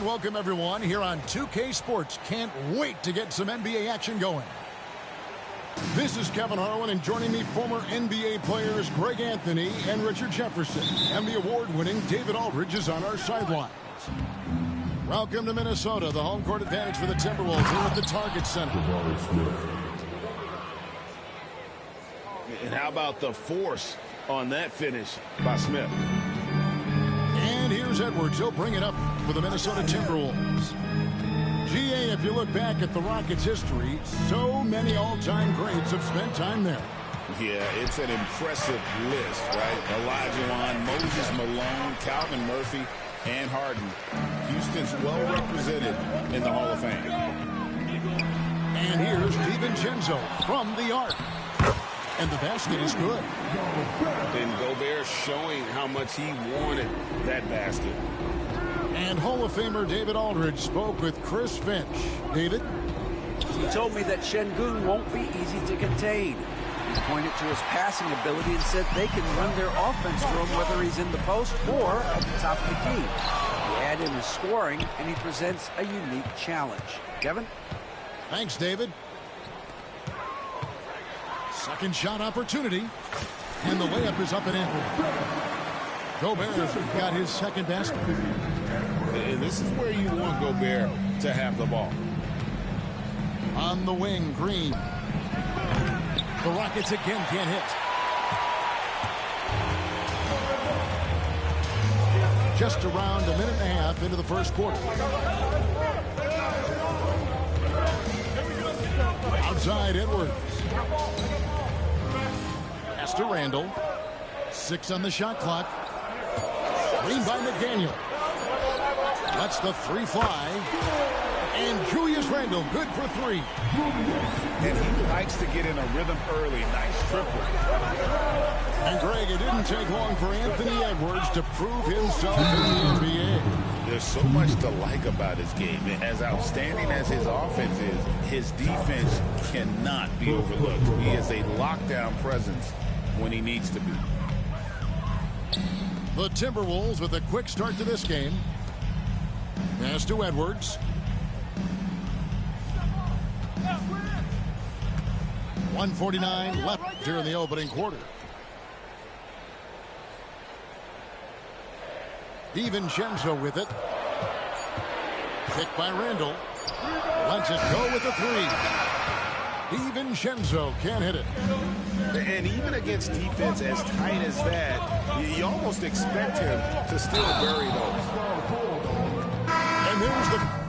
And welcome everyone here on 2K Sports. Can't wait to get some NBA action going. This is Kevin Harlan, and joining me, former NBA players Greg Anthony and Richard Jefferson. And the award-winning David Aldridge is on our sidelines. Welcome to Minnesota, the home court advantage for the Timberwolves here at the Target Center. And how about the force on that finish by Smith? And here's Edwards. He'll bring it up for the Minnesota Timberwolves. GA, if you look back at the Rockets' history, so many all-time greats have spent time there. Yeah, it's an impressive list, right? Elijah Wan, Moses Malone, Calvin Murphy, and Harden. Houston's well represented in the Hall of Fame. And here's DiVincenzo from the arc. And the basket is good. And Gobert showing how much he wanted that basket. And Hall of Famer David Aldridge spoke with Chris Finch. David? He told me that Şengün won't be easy to contain. He pointed to his passing ability and said they can run their offense through him whether he's in the post or at the top of the key. He add in his scoring, and he presents a unique challenge. Kevin? Thanks, David. Second shot opportunity. And the layup is up and in. Gobert got his second basket. And this is where you want Gobert to have the ball. On the wing, Green. The Rockets again can't hit. Just around a minute and a half into the first quarter. Outside Edwards. Pass to Randall. 6 on the shot clock. Green by McDaniel. Lets the three fly. And Julius Randle, good for 3. And he likes to get in a rhythm early. Nice triple. And Greg, it didn't take long for Anthony Edwards to prove himself in the NBA. There's so much to like about his game. As outstanding as his offense is, his defense cannot be overlooked. He is a lockdown presence when he needs to be. The Timberwolves with a quick start to this game. Pass to Edwards. 1:49 left during the opening quarter. DiVincenzo with it. Picked by Randall. Lets it go with the 3. DiVincenzo can't hit it. And even against defense as tight as that, you almost expect him to still bury those. And there's the...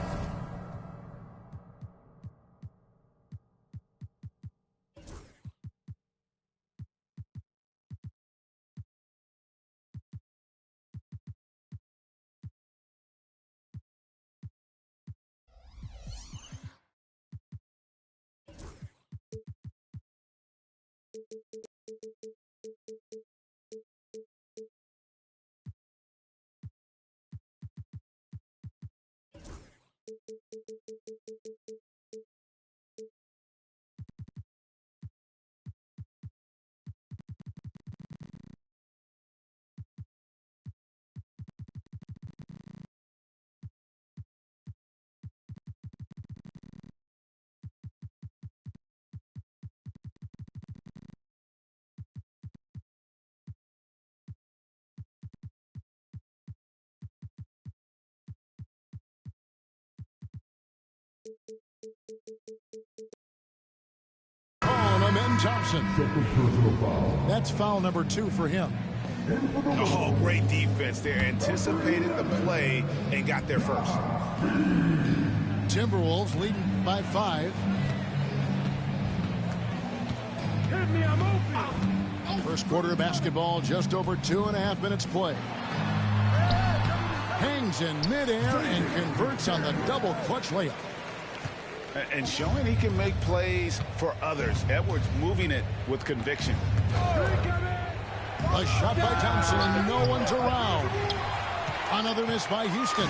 Thompson. That's foul number 2 for him. Oh, great defense there. Anticipated the play and got there first. Timberwolves leading by 5. First quarter of basketball, just over 2.5 minutes play. Hangs in midair and converts on the double clutch layup. And showing he can make plays for others. Edwards moving it with conviction. A shot by Thompson, and no one's around. Another miss by Houston.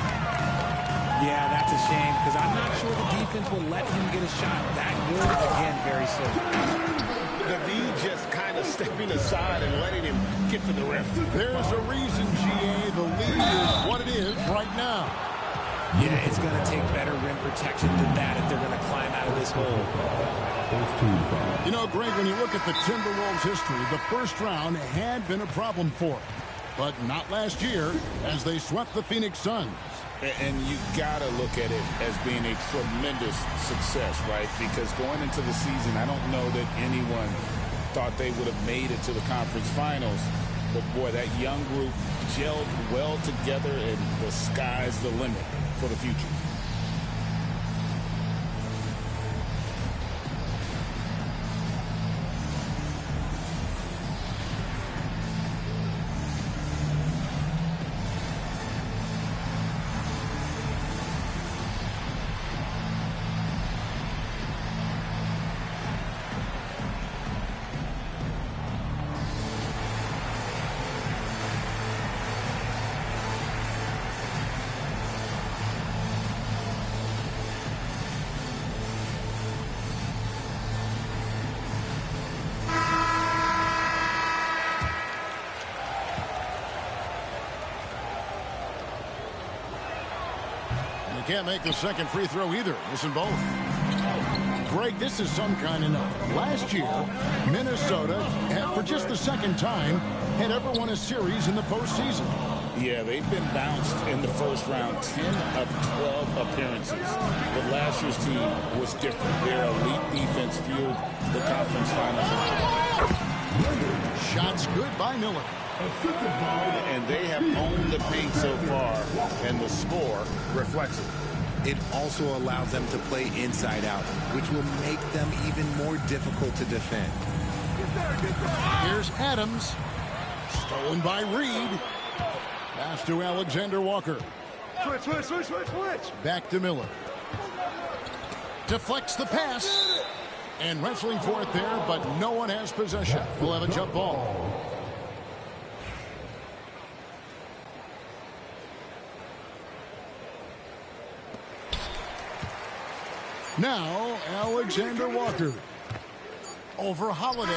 Yeah, that's a shame, because I'm not sure the defense will let him get a shot that good again very soon. The D just kind of stepping aside and letting him get to the rim. There's a reason, GA, the lead is what it is right now. Yeah, it's going to take better rim protection than that if they're going to climb out of this hole. You know, Greg, when you look at the Timberwolves' history, the first round had been a problem for them. But not last year, as they swept the Phoenix Suns. And you got to look at it as being a tremendous success, right? Because going into the season, I don't know that anyone thought they would have made it to the conference finals. But, boy, that young group gelled well together, and the sky's the limit for the future. Can't make the second free throw either. Missing both. Greg, this is some kind of note. Last year, Minnesota, for just the second time, had ever won a series in the postseason. Yeah, they've been bounced in the first round 10 of 12 appearances. But last year's team was different. Their elite defense fueled the conference finals. Shots good by Miller. And they have owned the paint so far, and the score reflects it. It also allows them to play inside out, which will make them even more difficult to defend. Here's Adams. Stolen by Reed. Pass to Alexander Walker. Switch. Back to Miller. Deflects the pass. And wrestling for it there, but no one has possession. We'll have a jump ball. Now, Alexander Walker. Over Holiday.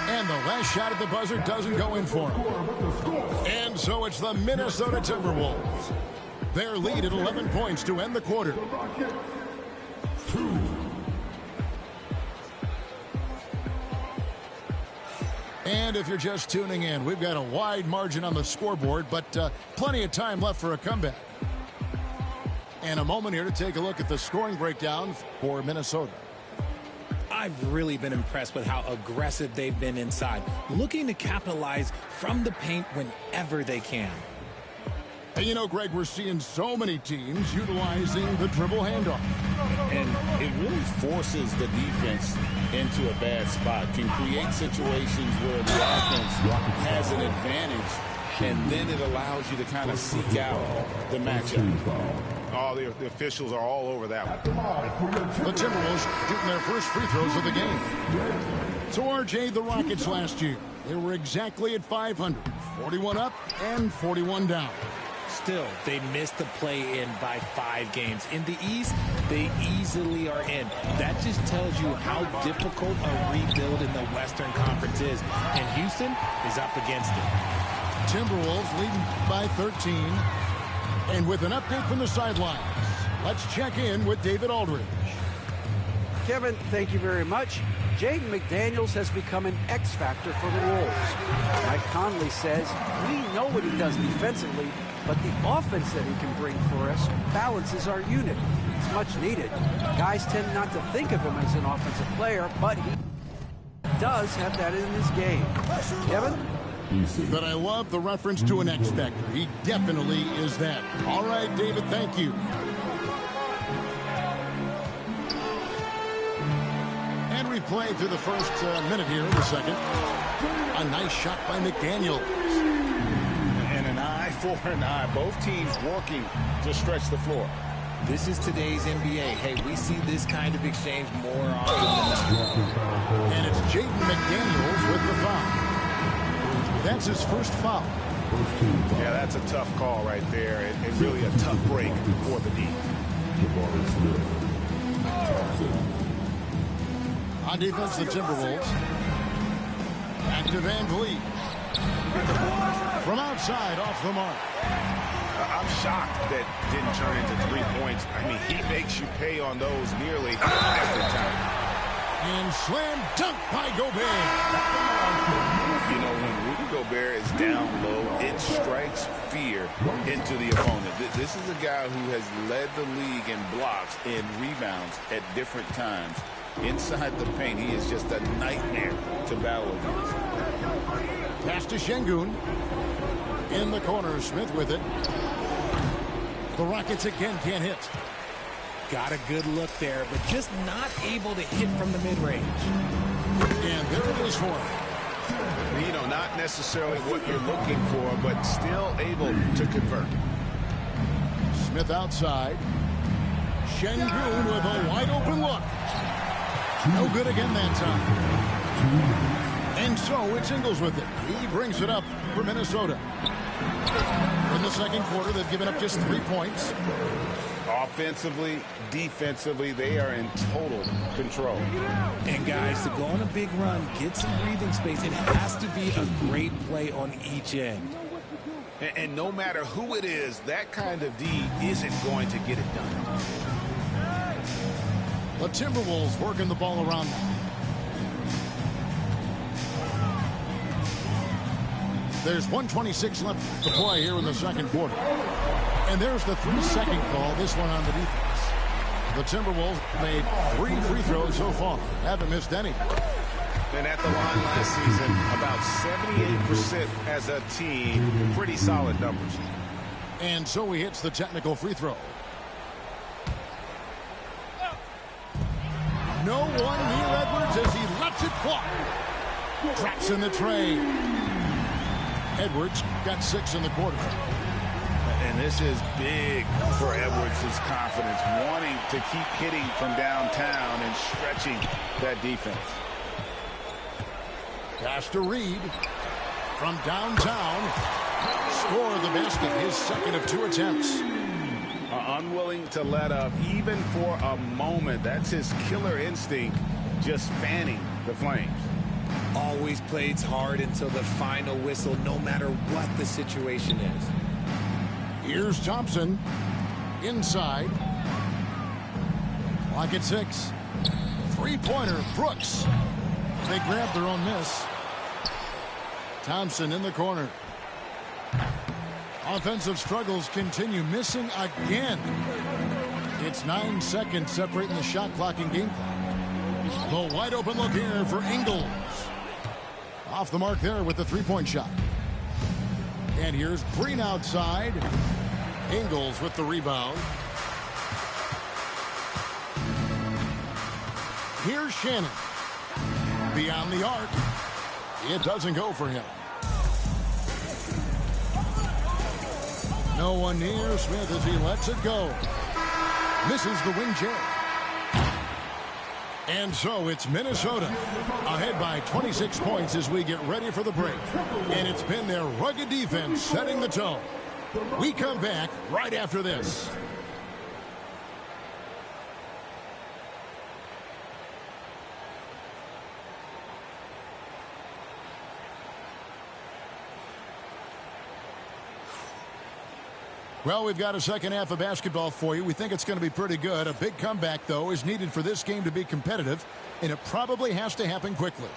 And the last shot at the buzzer doesn't go in for him. And so it's the Minnesota Timberwolves. Their lead at 11 points to end the quarter. And if you're just tuning in, we've got a wide margin on the scoreboard, but plenty of time left for a comeback. And a moment here to take a look at the scoring breakdown for Minnesota. I've really been impressed with how aggressive they've been inside, looking to capitalize from the paint whenever they can. And you know, Greg, we're seeing so many teams utilizing the dribble handoff. And it really forces the defense into a bad spot, can create situations where the offense has an advantage, and then it allows you to kind of seek out the matchup. Oh, the officials are all over that one. The Timberwolves shooting their first free throws of the game. So, RJ, the Rockets last year, they were exactly at 500, 41 up and 41 down. Still, they missed the play-in by 5 games. In the East, they easily are in. That just tells you how difficult a rebuild in the Western Conference is. And Houston is up against it. Timberwolves leading by 13. And with an update from the sidelines, let's check in with David Aldridge. Kevin, thank you very much. Jaden McDaniels has become an X factor for the Wolves. Mike Conley says, we know what he does defensively, but the offense that he can bring for us balances our unit. It's much needed. Guys tend not to think of him as an offensive player, but he does have that in his game. Kevin? But I love the reference to an X factor. He definitely is that. All right, David, thank you. And we played through the first minute here in the second. A nice shot by McDaniels. And an eye for an eye. Both teams working to stretch the floor. This is today's NBA. Hey, we see this kind of exchange more often than not. And it's Jaden McDaniels with the foul. That's his first foul. Yeah, that's a tough call right there. It's really a tough break for the D. On defense, the Timberwolves. Back to Van Vliet. From outside, off the mark. I'm shocked that didn't turn into 3 points. I mean, he makes you pay on those nearly every time. And slam dunk by Gobert. You know, when Rudy Gobert is down low, it strikes fear into the opponent. This is a guy who has led the league in blocks and rebounds at different times. Inside the paint, he is just a nightmare to battle against. Pass to Şengün. In the corner, Smith with it. The Rockets again can't hit. Got a good look there, but just not able to hit from the mid-range. And there it is for him. You know, not necessarily what you're looking for, but still able to convert. Smith outside. Şengün with a wide open look. No good again that time. And so it's Ingles with it. He brings it up for Minnesota. In the second quarter, they've given up just 3 points. Offensively, defensively, they are in total control. And guys, to go on a big run, get some breathing space, it has to be a great play on each end. And no matter who it is, that kind of D isn't going to get it done. The Timberwolves working the ball around now. There's 1:26 left to play here in the second quarter. And there's the 3-second call, this one on the defense. The Timberwolves made 3 free throws so far. Haven't missed any. And at the line last season, about 78% as a team. Pretty solid numbers. And so he hits the technical free throw. No one near Edwards as he lets it fly. Traps in the tray. Edwards got 6 in the quarter. And this is big for Edwards' confidence, wanting to keep hitting from downtown and stretching that defense. Pass to Reed from downtown. Score the basket, his second of 2 attempts. Unwilling to let up even for a moment. That's his killer instinct, just fanning the flames. Always plays hard until the final whistle, no matter what the situation is. Here's Thompson. Inside. Clock at 6. Three-pointer, Brooks. They grab their own miss. Thompson in the corner. Offensive struggles continue, missing again. It's 9 seconds separating the shot clock and game clock. The wide open look here for Ingles. Off the mark there with the 3-point shot. And here's Green outside. Ingles with the rebound. Here's Shannon. Beyond the arc. It doesn't go for him. No one near Smith as he lets it go. Misses the wing chair. And so it's Minnesota ahead by 26 points as we get ready for the break. And it's been their rugged defense setting the tone. We come back right after this. Well, we've got a second half of basketball for you. We think it's going to be pretty good. A big comeback, though, is needed for this game to be competitive, and it probably has to happen quickly.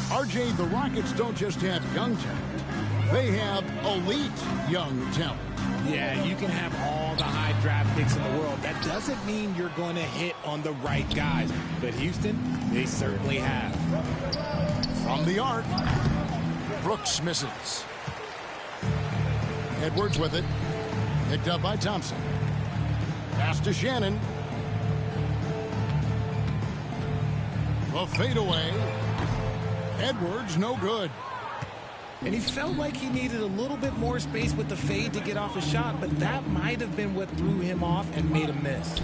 RJ, the Rockets don't just have young talent. They have elite young talent. Yeah, you can have all the high draft picks in the world. That doesn't mean you're going to hit on the right guys. But Houston, they certainly have. From the arc, Brooks misses. Edwards with it. Picked up by Thompson. Pass to Shannon. The fadeaway. Edwards, no good. And he felt like he needed a little bit more space with the fade to get off a shot, but that might have been what threw him off and made him miss.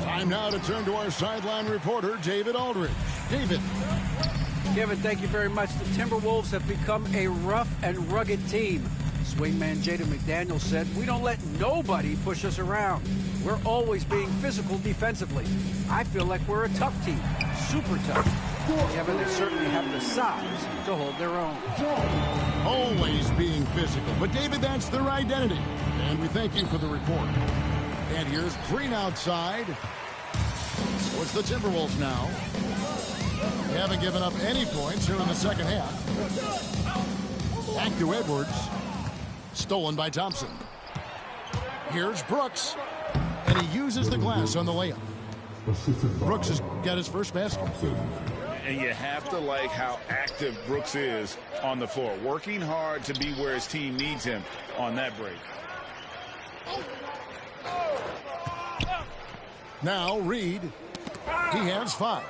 Time now to turn to our sideline reporter, David Aldridge. David. Kevin, thank you very much. The Timberwolves have become a rough and rugged team. Swingman Jaden McDaniels said, "We don't let nobody push us around." We're always being physical defensively. I feel like we're a tough team, super tough. Kevin, they certainly have the size to hold their own. Always being physical. But, David, that's their identity. And we thank you for the report. And here's Green outside. So it's the Timberwolves now. They haven't given up any points here in the second half. Back to Edwards. Stolen by Thompson. Here's Brooks. And he uses the glass on the layup. Brooks has got his first basket. And you have to like how active Brooks is on the floor. Working hard to be where his team needs him on that break. Now Reed. He has 5.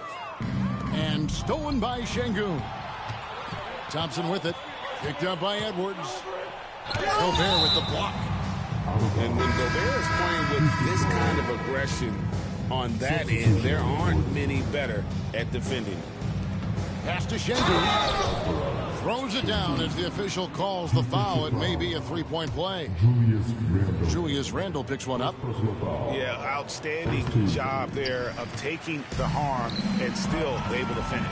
And stolen by Şengün. Thompson with it. Picked up by Edwards. Gobert with the block. And when Gobert is playing with this kind of aggression on that end, there aren't many better at defending. Pass to Şengün. Throws it down as the official calls the foul. It may be a three-point play. Julius Randle picks one up. Yeah, outstanding job there of taking the harm and still able to finish.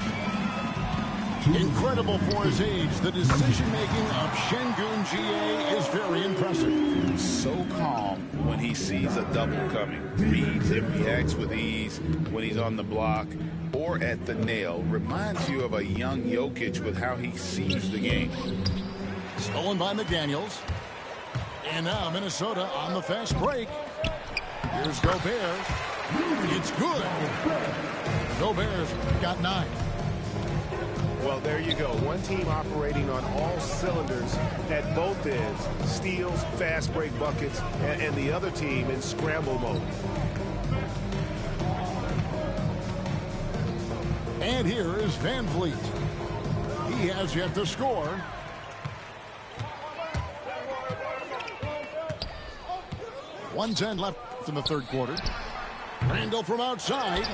Incredible for his age. The decision-making of Şengün GA is very impressive. So calm when he sees a double coming. Reads and reacts with ease when he's on the block or at the nail. Reminds you of a young Jokic with how he sees the game. Stolen by McDaniels. And now Minnesota on the fast break. Here's Gobert. It's good. Gobert's got 9. Well, there you go. One team operating on all cylinders at both ends. Steals, fast break buckets, and the other team in scramble mode. And here is Van Vliet. He has yet to score. .110 left in the third quarter. Randle from outside.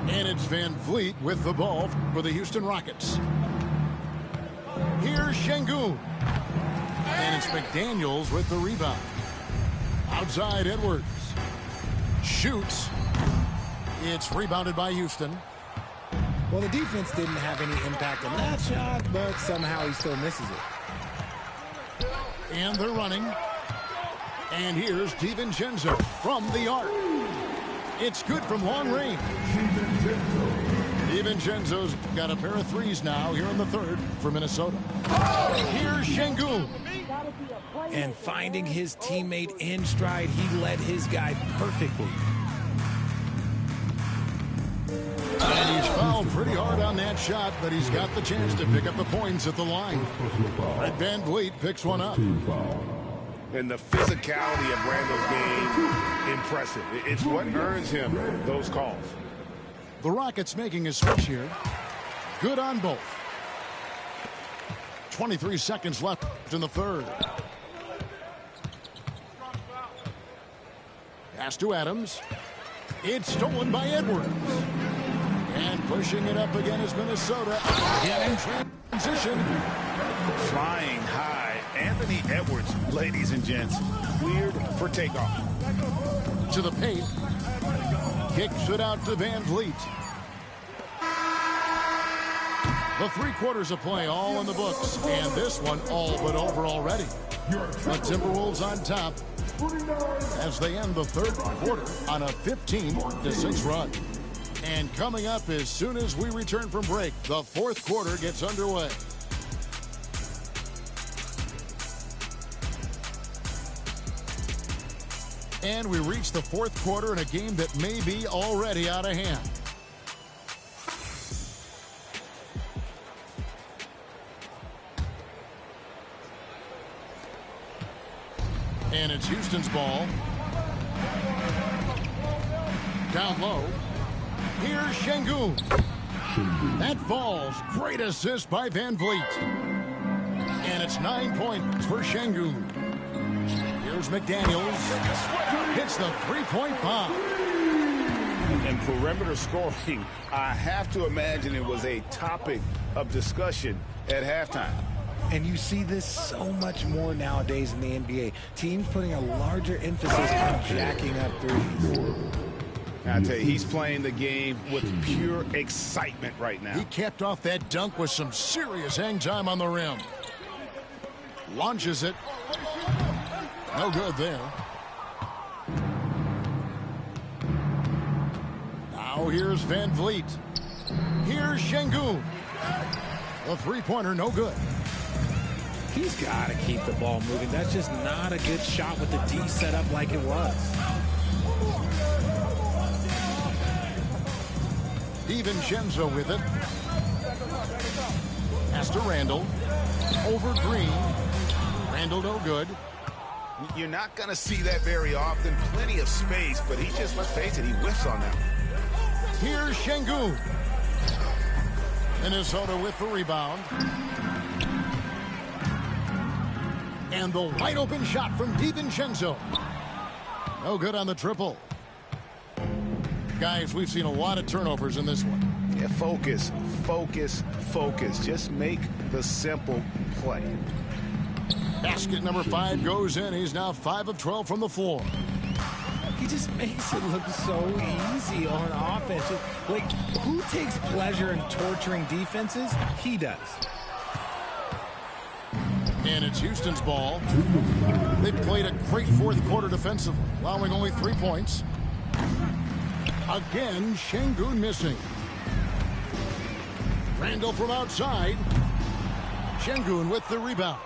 And it's Van Vliet with the ball for the Houston Rockets. Here's Şengün. And it's McDaniels with the rebound. Outside Edwards. Shoots. It's rebounded by Houston. Well, the defense didn't have any impact on that shot, but somehow he still misses it. And they're running. And here's DiVincenzo from the arc. It's good from long range. DiVincenzo's got a pair of threes now here in the third for Minnesota. Here's Şengün. And finding his teammate in stride, he led his guy perfectly. And he's fouled pretty hard on that shot, but he's got the chance to pick up the points at the line. Fred Van Vliet picks one up. And the physicality of Randle's game, impressive. It's what earns him those calls. The Rockets making a switch here. Good on both. 23 seconds left in the third. Pass to Adams. It's stolen by Edwards. And pushing it up again is Minnesota. Again in transition. Flying high. Anthony Edwards, ladies and gents, cleared for takeoff. To the paint. Kicks it out to Van Vliet. The 3 quarters of play all in the books. And this one all but over already. The Timberwolves on top as they end the third quarter on a 15-6 run. And coming up as soon as we return from break, the fourth quarter gets underway. And we reach the fourth quarter in a game that may be already out of hand. And it's Houston's ball. Down low. Here's Şengün. That falls. Great assist by Van Vliet. And it's 9 points for Şengün. Here's McDaniels. Hits the three-point bomb. And perimeter scoring, I have to imagine it was a topic of discussion at halftime. And you see this so much more nowadays in the NBA. Teams putting a larger emphasis on jacking up threes. I tell you, he's playing the game with pure excitement right now. He capped off that dunk with some serious hang time on the rim. Launches it. No good there. Now here's Van Vliet. Here's Şengün. The three-pointer, no good. He's got to keep the ball moving. That's just not a good shot with the D set up like it was. DiVincenzo with it. Pass to Randall. Over Green. Randall no good. You're not going to see that very often. Plenty of space, but he just, let's face it, he whiffs on that. Here's Şengün. Minnesota with the rebound. And the wide open shot from DiVincenzo. No good on the triple. Guys, we've seen a lot of turnovers in this one. Yeah, focus, focus, focus. Just make the simple play. Basket number 5 goes in. He's now 5 of 12 from the floor. He just makes it look so easy on offense. Like, who takes pleasure in torturing defenses? He does. And it's Houston's ball. They played a great fourth quarter defensively, allowing only 3 points. Again, Şengün missing. Randall from outside. Şengün with the rebound.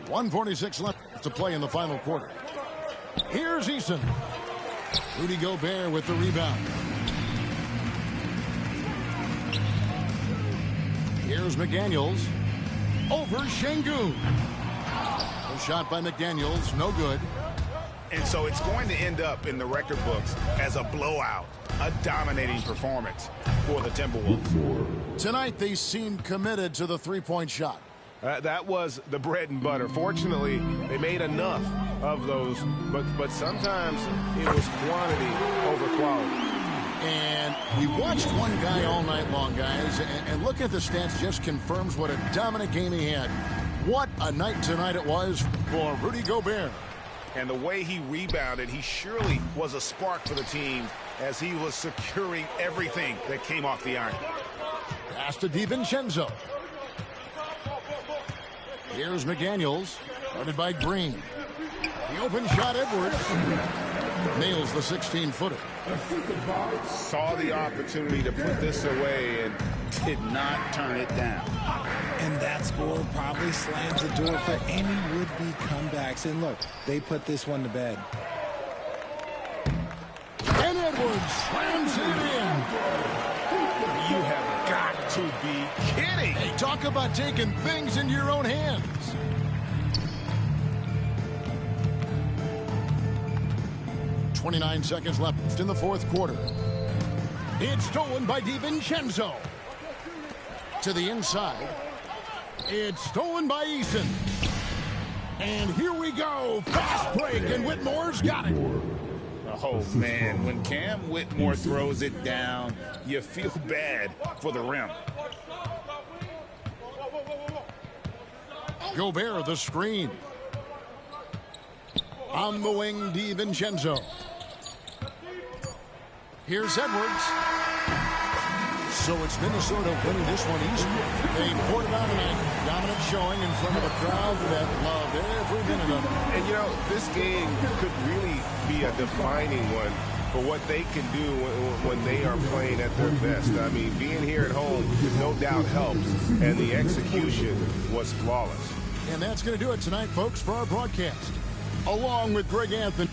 1:46 left to play in the final quarter. Here's Eason. Rudy Gobert with the rebound. Here's McDaniels. Over Şengün. A shot by McDaniels, no good. And so it's going to end up in the record books as a blowout, a dominating performance for the Timberwolves. Tonight, they seem committed to the three-point shot. That was the bread and butter. Fortunately, they made enough of those, but sometimes it was quantity over quality. And we watched one guy all night long, guys, and look at the stats just confirms what a dominant game he had. What a night tonight it was for Rudy Gobert. And the way he rebounded, he surely was a spark for the team as he was securing everything that came off the iron. Pass to DiVincenzo. Here's McDaniels, guarded by Green. The open shot, Edwards. Nails the 16-footer. Saw the opportunity to put this away and did not turn it down. And that score probably slams the door for any would-be comebacks. And look, they put this one to bed. And Edwards slams it in. You have got to be kidding. Hey, talk about taking things into your own hands. .29 seconds left in the fourth quarter. It's stolen by DiVincenzo. To the inside. It's stolen by Eason. And here we go. Fast break, and Whitmore's got it. Oh, man, when Cam Whitmore throws it down, you feel bad for the rim. Gobert, the screen. On the wing, DiVincenzo. Here's Edwards. So it's Minnesota winning this one easily. They poured it on tonight. Dominant showing in front of a crowd that loved every minute of it. And, you know, this game could really be a defining one for what they can do when they are playing at their best. I mean, being here at home no doubt helps, and the execution was flawless. And that's going to do it tonight, folks, for our broadcast. Along with Greg Anthony.